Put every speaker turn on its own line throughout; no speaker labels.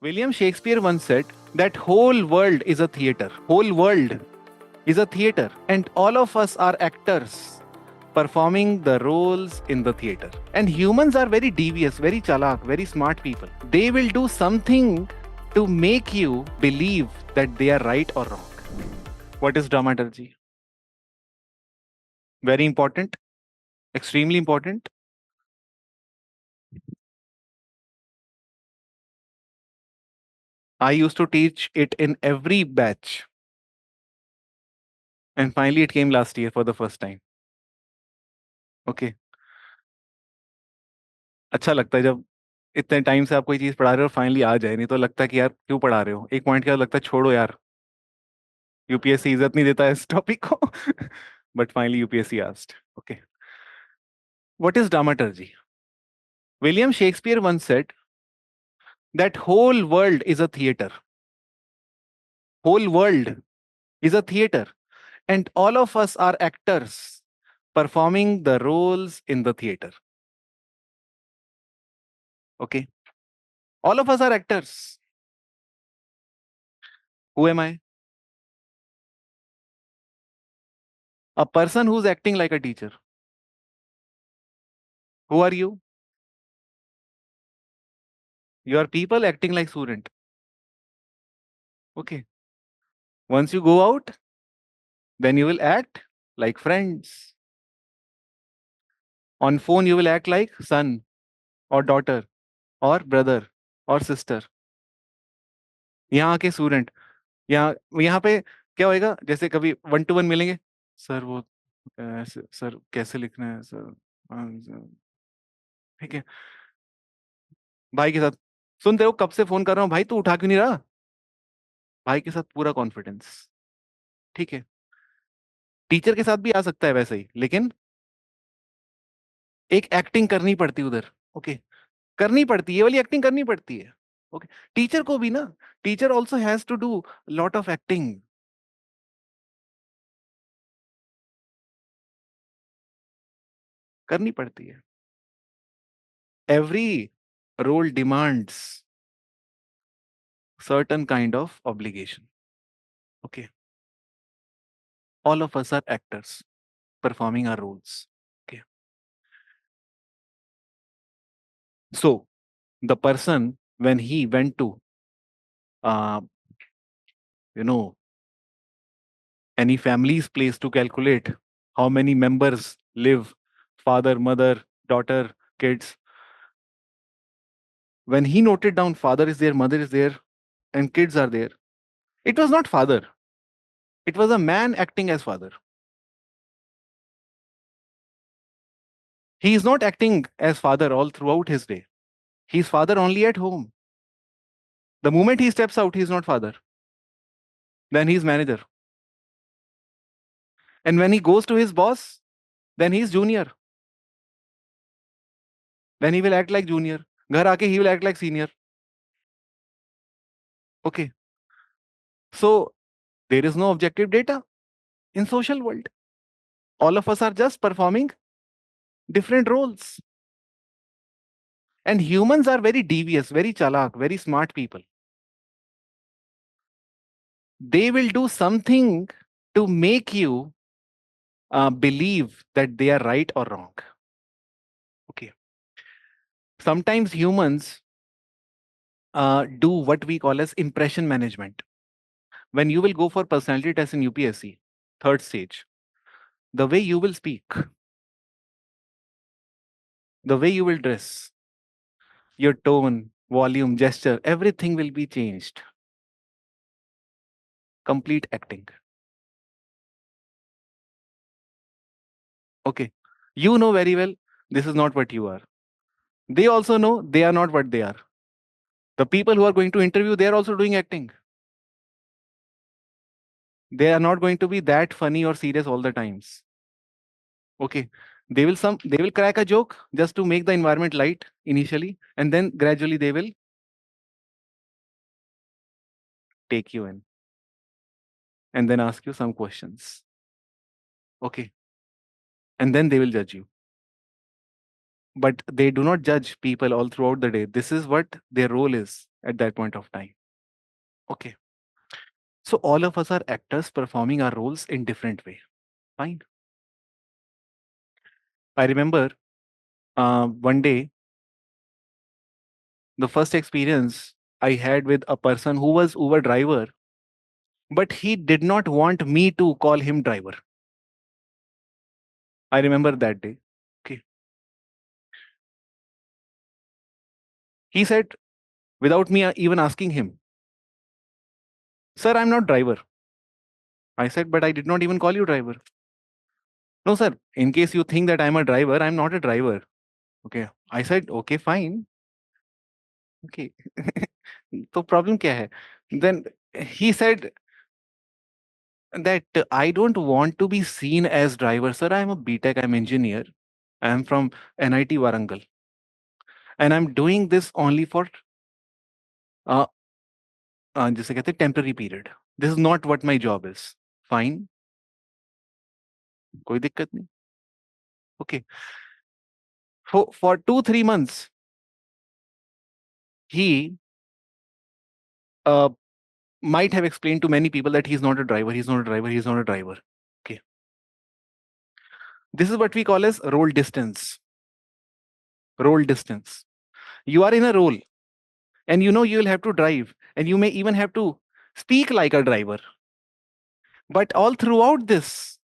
William Shakespeare once said that whole world is a theater. Whole world is a theater, and all of us are actors performing the roles in the theater. And humans are very devious, very chalak, very smart people. They will do something to make you believe that they are right or wrong. What is dramaturgy? Very important, extremely important. I used to teach it in every batch, and finally it came last year for the first time. Okay. अच्छा लगता है जब इतने time से आप कोई चीज पढ़ा रहे हो फाइनली आ जाए, नहीं तो लगता है कि यार क्यों पढ़ा रहे हो, एक पॉइंट के बाद लगता है छोड़ो यार, यूपीएससी इज्जत नहीं देता है इस टॉपिक को. But finally UPSC asked. Okay, what is dramaturgy? William Shakespeare once said that whole world is a theater. Whole world is a theater, and all of us are actors performing the roles in the theater. Okay, all of us are actors. Who am I? A person who's acting like a teacher. Who are you? You are people acting like student. Okay. Once you go out, then you will act like friends. On phone, you will act like son or daughter or brother or sister. यहाँ के student, यहाँ यहाँ पे क्या होएगा, जैसे कभी 1-to-1 मिलेंगे, सर वो ऐसे, सर कैसे लिखना है सर, ठीक है. भाई के साथ, सुनते हो कब से फोन कर रहा हूँ भाई, तू उठा क्यों नहीं रहा? भाई के साथ पूरा कॉन्फिडेंस. ठीक है. टीचर के साथ भी आ सकता है वैसे ही, लेकिन एक एक्टिंग करनी पड़ती उधर. ओके, करनी पड़ती है, ये वाली एक्टिंग करनी पड़ती है. ओके, टीचर को भी ना, teacher also has to do lot of acting. करनी पड़ती है. Every role demands certain kind of obligation. Okay, all of us are actors performing our roles. Okay, so the person, when he went to uh, you know any family's place to calculate how many members live, father, mother, daughter, kids, when he noted down father is there, mother is there, and kids are there, it was not father, it was a man acting as father. He is not acting as father all throughout his day. He is father only at home. The moment he steps out, he is not father. Then he is manager. And when he goes to his boss, then he is junior. Then he will act like junior. Ghar aake he will act like senior. Okay. So there is no objective data in social world. All of us are just performing different roles. And humans are very devious, very chalak, very smart people. They will do something to make you believe that they are right or wrong. Okay. Sometimes humans do what we call as impression management. When you will go for personality test in UPSC, third stage, the way you will speak, the way you will dress, your tone, volume, gesture, everything will be changed. Complete acting. Okay. You know very well this is not what you are. They also know they are not what they are. The people who are going to interview, they are also doing acting. They are not going to be that funny or serious all the times. Okay. They will crack a joke just to make the environment light initially, and then gradually they will take you in and then ask you some questions. Okay. And then they will judge you. But they do not judge people all throughout the day. This is what their role is. at that point of time. Okay. So all of us are actors performing our roles in different way. Fine. I remember one day, the first experience I had with a person who was Uber driver, but he did not want me to call him driver. I remember that day. Okay. He said, without me even asking him, "Sir, I'm not driver." I said, "But I did not even call you driver." "No, sir. In case you think that I'm a driver, I'm not a driver." Okay. I said, "Okay, fine." Okay. तो problem क्या है? Then he said that I don't want to be seen as driver, sir. I'm a B.Tech, I'm engineer. I'm from NIT Warangal. And I'm doing this only for uh, जिसे कहते हैं temporary period. This is not what my job is. Fine. कोई दिक्कत नहीं. Okay. For 2-3 months, he uh, might have explained to many people that he's not a driver, he's not a driver, he's not a driver. Okay. This is what we call as role distance. Role distance. You are in a role and you know you will have to drive and you may even have to speak like a driver. But all throughout this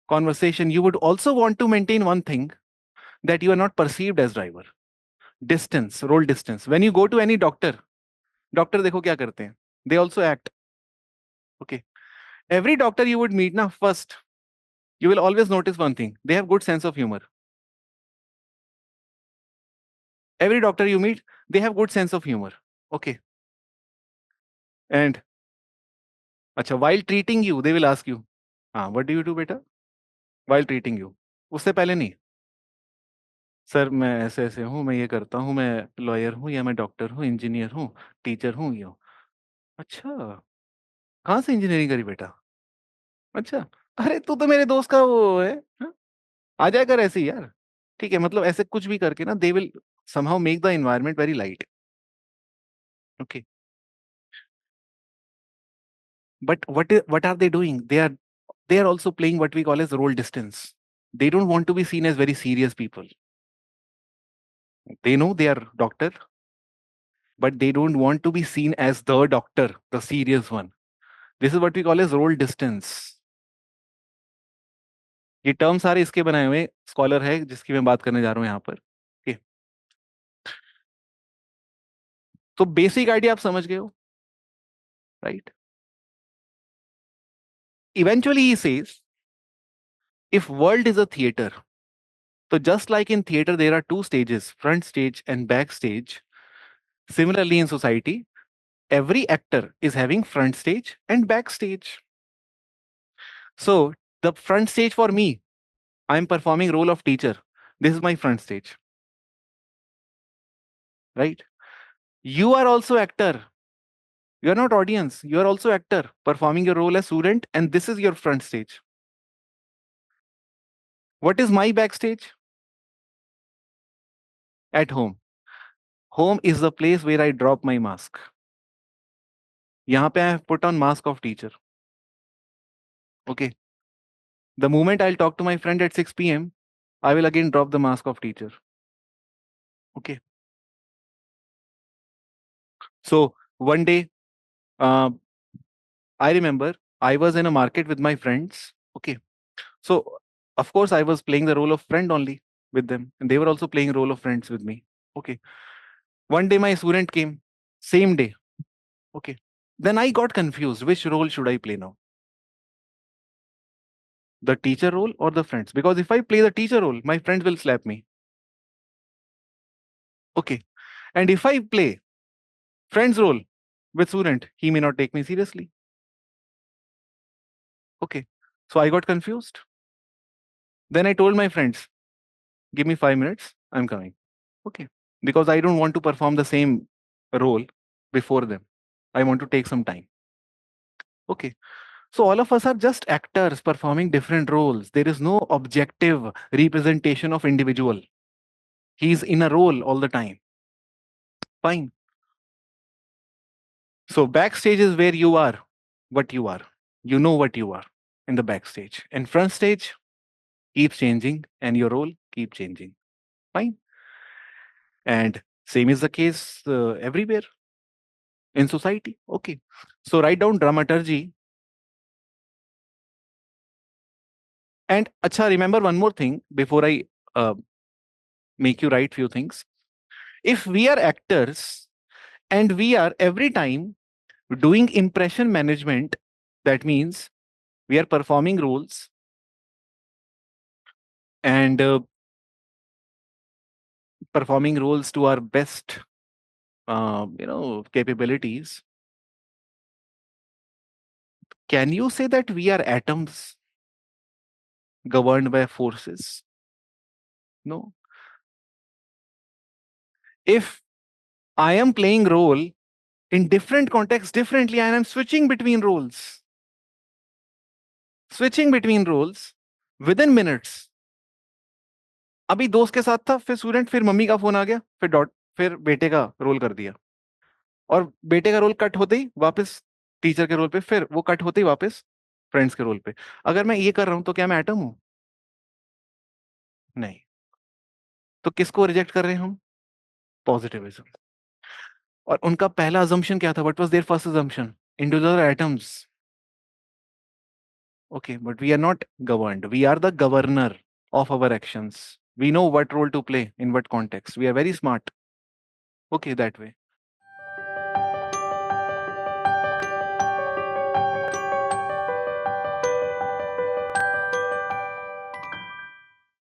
conversation, you would also want to maintain one thing, that you are not perceived as driver. Distance, role distance. When you go to any doctor, doctor देखो क्या करते हैं? They also act. Okay. Every doctor you would meet now, first, you will always notice one thing. They have good sense of humor. Every doctor you meet, they have good sense of humor. Okay. And अच्छा, while treating you, they will ask you, what do you do, beta? While treating you. उससे पहले नहीं. Sir मैं ऐसे ऐसे हूँ, मैं ये करता हूँ, मैं लॉयर हूँ या मैं डॉक्टर हूँ, इंजीनियर हूँ, टीचर हूँ, ये हूँ. अच्छा, कहाँ से इंजीनियरिंग करी बेटा? अच्छा, अरे तू तो मेरे दोस्त का वो है, हाँ? आ जाया कर ऐसे ही यार. ठीक है, मतलब ऐसे कुछ भी करके ना, they will somehow make the environment very light. Okay. But what are they doing? They are also playing what we call as role distance. They don't want to be seen as very serious people. They know they are doctor, but they don't want to be seen as the doctor, the serious one. This is what we call as role distance. ये term सारे इसके बनाए हुए scholar है जिसकी मैं बात करने जा रहा हूँ यहाँ पर. Okay. तो बेसिक आइडिया आप समझ गए हो, right? Eventually he says, if world is a theater, so just like in theater there are two stages, front stage and back stage, similarly in society, every actor is having front stage and back stage. So the front stage for me, I'm performing role of teacher. This is my front stage, right? You are also actor. You are not audience. You are also actor performing your role as student, and this is your front stage. What is my backstage? At home. Home is the place where I drop my mask. यहाँ पे I have put on mask of teacher. Okay. The moment I'll talk to my friend at 6 p.m., I will again drop the mask of teacher. Okay. So one day, uh, I remember I was in a market with my friends. Okay. So of course I was playing the role of friend only with them, and they were also playing role of friends with me. Okay. One day my student came, same day. Okay. Then I got confused. Which role should I play now? The teacher role or the friends? Because if I play the teacher role, my friends will slap me. Okay. And if I play friend's role with student, he may not take me seriously. Okay. So I got confused. Then I told my friends, give me 5 minutes, I'm coming. Okay. Because I don't want to perform the same role before them. I want to take some time. Okay. So all of us are just actors performing different roles. There is no objective representation of individual. He's in a role all the time. Fine. So backstage is where you are, what you are. You know what you are in the backstage. And front stage keeps changing, and your role keep changing. Fine. And same is the case everywhere in society. Okay. So write down dramaturgy. And acha, remember one more thing before I uh, make you write few things. If we are actors and we are every time doing impression management, that means we are performing roles and performing roles to our best, capabilities. Can you say that we are atoms governed by forces? No. If I am playing role in different contexts differently and I'm switching between roles within minutes. अभी दोस्त के साथ था, फिर student, फिर mummy का phone आ गया, फिर बेटे का रोल कर दिया, और बेटे का रोल कट होते ही वापस टीचर के रोल पे, फिर वो कट होते ही वापस फ्रेंड्स के रोल पे। अगर मैं ये कर रहा हूं तो क्या मैं एटम हूं? नहीं। तो किसको रिजेक्ट कर रहे हैं हम? पॉजिटिविज्म। और उनका पहला अजम्पशन क्या था? What was their first assumption? Individual atoms. Okay, but we are not governed. We are the governor of our actions. We know what role to play in what context. We are very smart. Okay, that way.